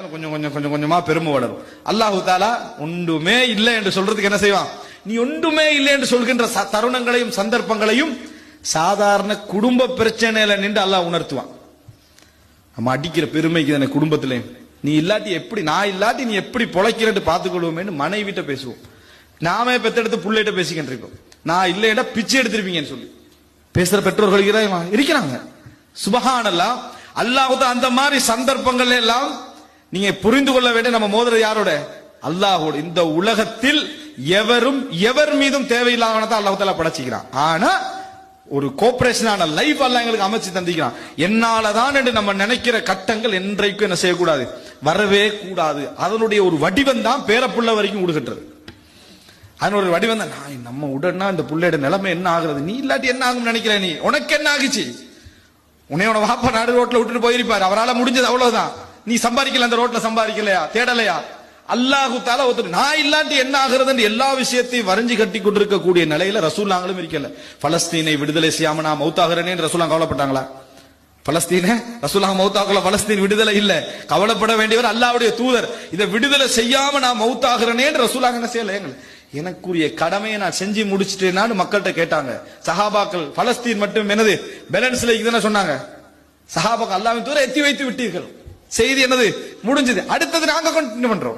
கொஞ்சம் கொஞ்சம் கொஞ்சம் கொஞ்சமா பெருமை வளரும். அல்லாஹு தாலா ஒன்றுமே இல்லை என்று சொல்றதுக்கு என்ன செய்வான்? நீ ஒன்றுமே இல்லை என்று சொல்கின்ற தருணங்களையும் சந்தர்ப்பங்களையும் சாதாரண குடும்ப பிரச்சனையில நின்று அல்லாஹ் உணர்த்துவான். நம்ம அடிக்கிற பெருமைக்கு தானே குடும்பத்திலே, நீ இல்லாட்டி எப்படி, நான் இல்லாட்டி நீ எப்படி பொழைக்கிறன்னு பார்த்துக்கொள்வோமேன்னு மனைவிட்ட பேசுவோம். நாமே பெத்தெடுத்து புள்ளைகிட்ட பேசிக்கிட்டு இருக்கோம். நான் இல்லைன்னா பிச்சை எடுத்திருப்பீங்கன்னு சொல்லி பேசுற பெற்றோர்கள் இருக்கிறாங்க. சுபஹானல்லாஹ். அல்லாஹ் அந்த மாதிரி சந்தர்ப்பங்கள் எல்லாம் நீங்க புரிந்து கொள்ள வேண்டிய, நம்ம மோதிர யாரோட? அல்லாஹோட. இந்த உலகத்தில் எவரும் எவர் மீதும் தேவையில்லாத அல்லாஹ் தஆலா படைச்சிக்கிறான். ஆனா ஒரு கோஆபரேஷனான லைஃப் அல்லாஹ் எங்களுக்கு அமைச்சு தந்திக்கிறான். என்னாலதான் என்று நம்ம நினைக்கிற கட்டங்கள் என்றைக்கும் என்ன செய்யக்கூடாது, வரவே கூடாது. அதனுடைய ஒரு வடிவம் தான் பேரப்புள்ள வரைக்கும் உடுகட்டுறது. அதனுடைய வடிவம் தான் நம்ம உடனா இந்த புள்ளையோட நிலைமை என்ன ஆகுறது, நீ இல்லாட்டி என்ன ஆகும் நினைக்கிற, நீ உனக்கு என்ன ஆகுச்சு, உன்னையோட வாப்பா நாடு ரோட்ல விட்டுட்டு போயிருப்பாரு, அவரால் முடிஞ்சது அவ்வளவுதான். நீ சம்பாதிக்கல, அந்த ரோட்ல சம்பாதிக்கலையா, தேடலையா? அல்லாஹு தஆலா ஒருத்தர் நான் இல்லாட்டி என்ன ஆகிறது எல்லா விஷயத்தையும் வரைஞ்சு கட்டி கொண்டிருக்கக்கூடிய நிலையில ரசூலுல்லாஹ்களும் இருக்கல. பலஸ்தீனை விடுதலை செய்யாம நான் மௌத்தாகிறேன்னு ரசூலுல்லாஹ் கவலைப்பட்டாங்களா? பலஸ்தீன ரசூலுல்லாஹ் மௌத்தாகல, பலஸ்தீன் விடுதலை இல்ல. கவலைப்பட வேண்டியவர் அல்லாஹ்வுடைய தூதர். இதை விடுதலை செய்யாம நான் மௌத்தாகிறேன்னு ரசூலுல்லாஹ் என்ன செய்யல, எனக்குரிய கடமையை நான் செஞ்சு முடிச்சிட்டேன்னு மக்கள்கிட்ட கேட்டாங்க. சஹாபாக்கள் பலஸ்தீன் மட்டும் என்னது பேலன்ஸ்ல இதுன்னு சொன்னாங்க. சஹாபாக்கள் அல்லாஹ்வின் தூதரை எத்தி வைத்து விட்டீர்கள், செய்தி என்னது முடிஞ்சது, அடுத்தது நாங்க கண்டினியூ பண்றோம்.